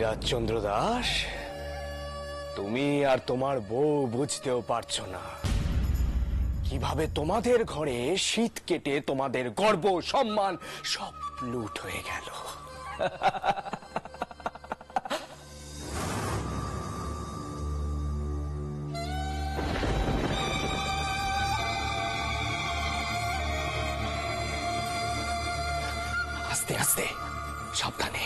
রাজচন্দ্র দাস, তুমি আর তোমার বউ বুঝতেও পারছো না কিভাবে তোমাদের ঘরে শীত কেটে তোমাদের গর্ব সম্মান সব লুট হয়ে গেল। আস্তে আস্তে, সাবধানে।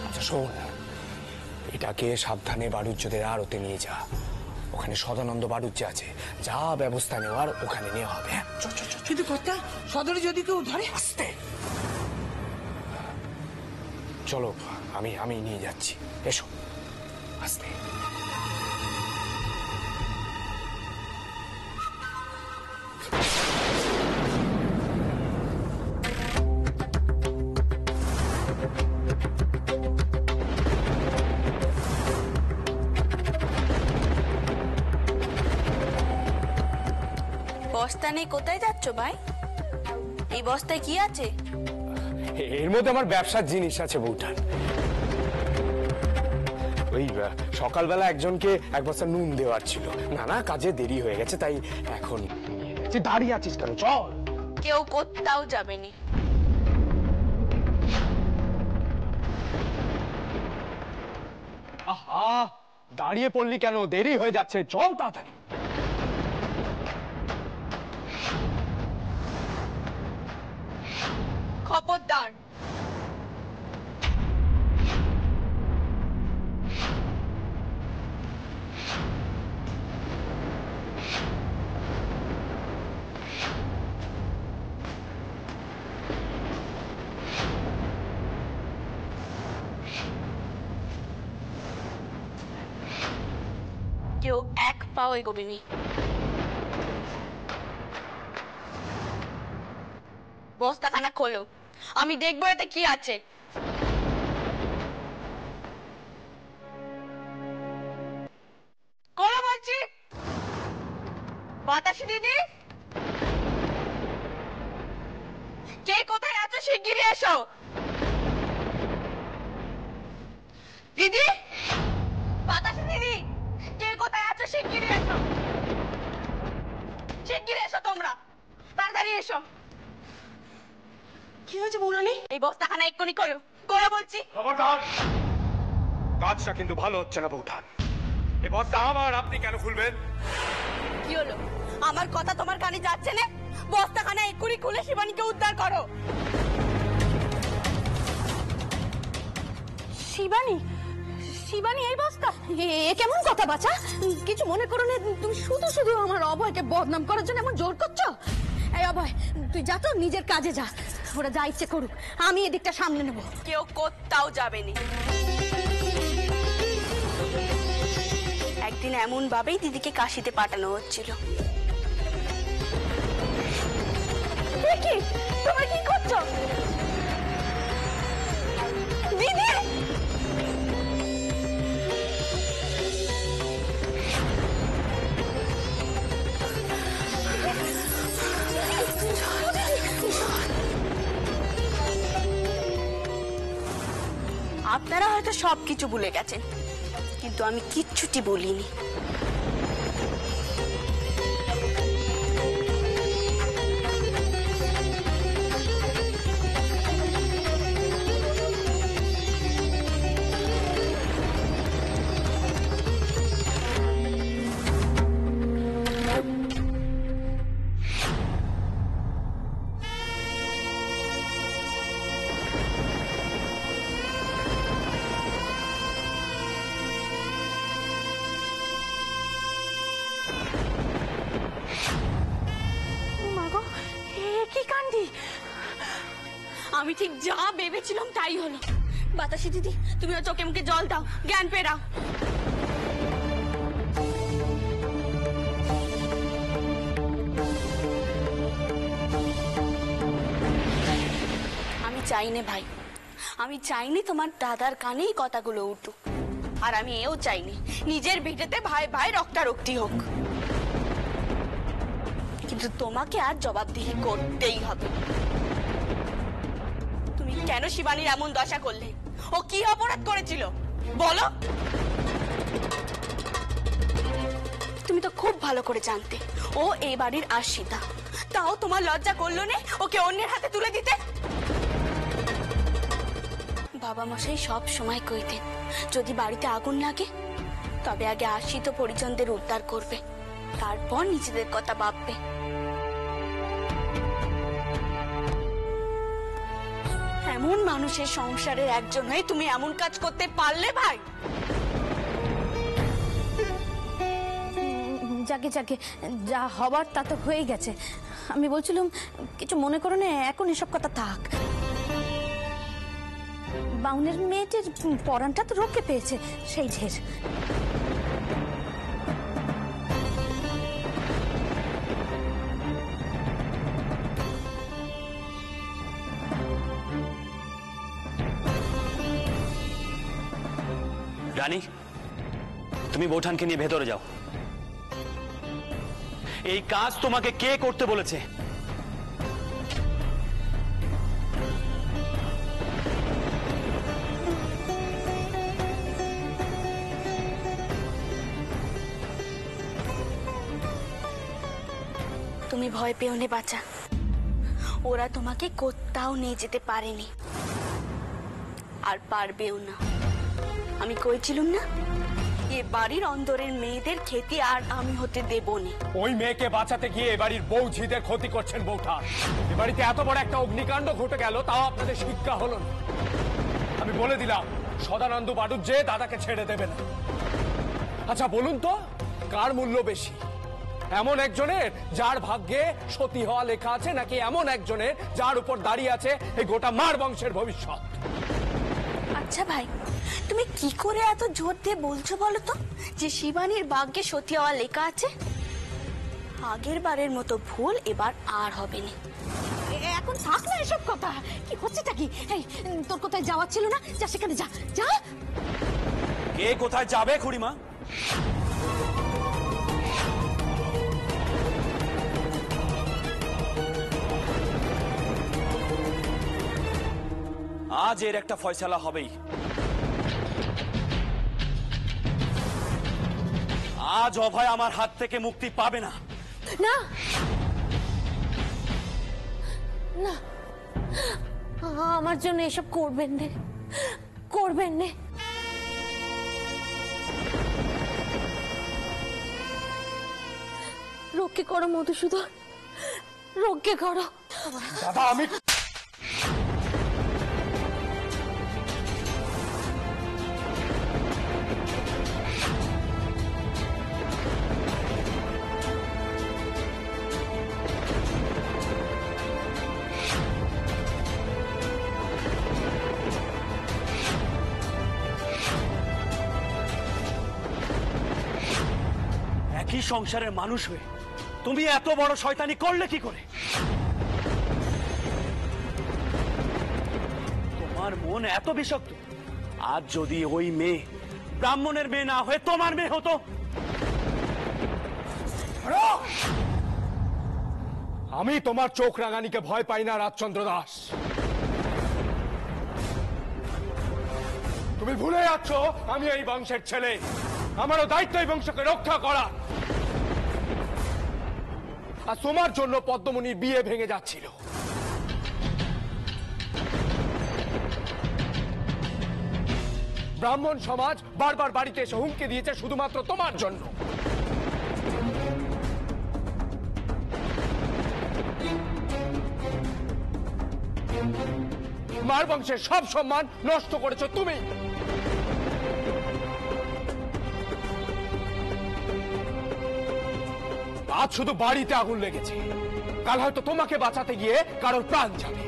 আচ্ছা শোন, এটাকে সাবধানে বাড়ুজ্যদের আড়তে নিয়ে যা। ওখানে সদানন্দ বাড়ুজ্য আছে, যা ব্যবস্থা নেওয়ার ওখানে নেওয়া হবে। কিন্তু কর্তা, সদরে যদি কেউ ধরে? আস্তে চলো, আমি নিয়ে যাচ্ছি, এসো আস্তে। বস্তা নেই, কোথায় যাচ্ছ ভাই? এই বস্তায় কি আছে? এর মধ্যে আমার ব্যবসার জিনিস আছে বউঠান। ওই সকালবেলা একজনকে এক বস্তা নুন দেওয়ার ছিল, নানা কাজে দেরি হয়ে গেছে, তাই এখন দাঁড়িয়ে আছিস কেন? চল। কেউ কোথাও যাবেনি। আহা, দাঁড়িয়ে পড়লি কেন? দেরি হয়ে যাচ্ছে, চল তাড়াতাড়ি। খবরদার, কেউ এক পাও এগোবেনি। বস্তাখানা খোলো, আমি দেখবো এতে কি আছে। খোলো বলছি। বাতাসি দিদি, কে কোথায় আছো শিগগিরই এসো। দিদি, বাতাসি দিদি, কে কোথায় আছো শিগগিরই এসো। শিগগিরই এসো, তোমরা তাড়াতাড়ি এসো। কি হয়েছে বৌরানী? এই বস্তাখানা এক্ষুনি করো, করো বলছি। খবরদার, কাজটা কিন্তু ভালো হচ্ছে না বৌঠান। এই বস্তা আমার, আপনি কেন খুলবেন? কি হলো? আমার কথা তোমার কানে যাচ্ছে না? বস্তাখানা এক্ষুনি খুলে শিবানীকে উদ্ধার করো। শিবানী? শিবানী এই বস্তা? এ কেমন কথা বাছা? কিছু মনে করো না, তুমি শুধু শুধু আমার অভয়কে বদনাম করার জন্য এমন জোর করছো। এই অভয়, তুই যা তো নিজের কাজে যা, ওরা যা ইচ্ছে করুক, আমি এদিকটা সামনে নেব। কেউ কোথাও যাবেনি। একদিন এমন ভাবেই দিদিকে কাশিতে পাঠানো হচ্ছিল। কি তুমি কি করছো দিদি? আপনারা হয়তো সবকিছু ভুলে গেছেন, কিন্তু আমি কিচ্ছুটি বলিনি। আমি ঠিক যা ভেবেছিলাম তাই হলো। বাতাসি দিদি, তুমি ওর চোখে মুখে জল দাও, জ্ঞান ফেরাও। আমি চাইনি ভাই, আমি চাইনি তোমার দাদার কানেই কথাগুলো উঠুক, আর আমি এও চাইনি নিজের ভিটেতে ভাই ভাই রক্তারক্তি হোক। কিন্তু তোমাকে আর জবাবদিহি করতেই হবে। কেন শিবানীর এমন দশা করলে? ও কি অপরাধ করেছিল বলো? তুমি তো খুব ভালো করে জানতে ও এই বাড়ির আশ্রিতা, তাও তোমার লজ্জা করলো না ওকে অন্যের হাতে তুলে দিতে? বাবা মশাই সব সময় কইতেন, যদি বাড়িতে আগুন লাগে তবে আগে আশ্রিত পরিজনদের উদ্ধার করবে, তারপর নিজেদের কথা ভাববে। এমন মানুষের সংসারের একজন হয়ে তুমি এমন কাজ করতে পারলে ভাই? যাকে যাকে যা হবার তা তো হয়ে গেছে। আমি বলছিলাম কিছু মনে করো না, এখন এসব কথা থাক। বাউনের মেয়েটির পরানটা তো রক্ষে পেয়েছে, সেই ঢের। রানী, তুমি বৌঠানকে নিয়ে ভেতরে যাও। এই কাজ তোমাকে কে করতে বলেছে? তুমি ভয় পেও নে বাচ্চা, ওরা তোমাকে কোথাও নিয়ে যেতে পারেনি আর পারবেও না। আমি কইছিলাম না, এ বাড়ির অন্দরের মেয়েদের ক্ষতি আর আমি হতে দেব না। ওই মেয়েকে বাঁচাতে গিয়ে এ বাড়ির বৌঝিদের ক্ষতি করছেন বৌঠা। এ বাড়িতে এত বড় একটা অগ্নিকাণ্ড ঘটে গেল, তাও আপনাদের শিক্ষা হলো না। আমি বলে দিলাম সদানন্দ বাড়ুর যে দাদাকে ছেড়ে দেবে না। আচ্ছা বলুন তো, কার মূল্য বেশি? এমন একজনের যার ভাগ্যে সতী হওয়া লেখা আছে, নাকি এমন একজনের যার উপর দাঁড়িয়ে আছে এই গোটা মার বংশের ভবিষ্যৎ? আচ্ছা ভাই, তুমি কি করে এত জোর দিয়ে বলছো বলো তো যে শিবানীর ভাগ্যে সতী হওয়া লেখা আছে? আগের বারের মতো ভুল এবার আর হবে না। এখন থাক না এসব কথা, কি হচ্ছেটা কি? এই তোর কোথায় যাওয়ার ছিল না? যা সেখানে যা যা। কে কোথায় যাবে খুড়িমা? আজ এর একটা ফয়সালা হবেই। আজ অভয় আমার হাত থেকে মুক্তি পাবে না। না না, আমার জন্য এসব করবেন না, করবেন না। রক্ষে করো মধুসূদন, রক্ষে করো। দাদা আমি একই সংসারের মানুষ হয়ে তুমি এত বড় শয়তানি করলে কি করে? তোমার মন এত বিষাক্ত। আজ যদি ওই মেয়ে ব্রাহ্মণের মেয়ে না হয়ে তোমার মেয়ে হতো। আমি তোমার চোখ রাঙানিকে ভয় পাই না রাজচন্দ্র দাস। তুমি ভুলে যাচ্ছ আমি এই বংশের ছেলে, আমারও দায়িত্ব এই বংশকে রক্ষা করা। আর তোমার জন্য পদ্মমণির বিয়ে ভেঙে যাচ্ছিল। ব্রাহ্মণ সমাজ বারবার বাড়িতে এসে হুমকি দিয়েছে শুধুমাত্র তোমার জন্য। মার বংশের সব সম্মান নষ্ট করেছো তুমি। আজ শুধু বাড়িতে আগুন লেগেছে, কাল হয়তো তোমাকে বাঁচাতে গিয়ে কারোর প্রাণ যাবে।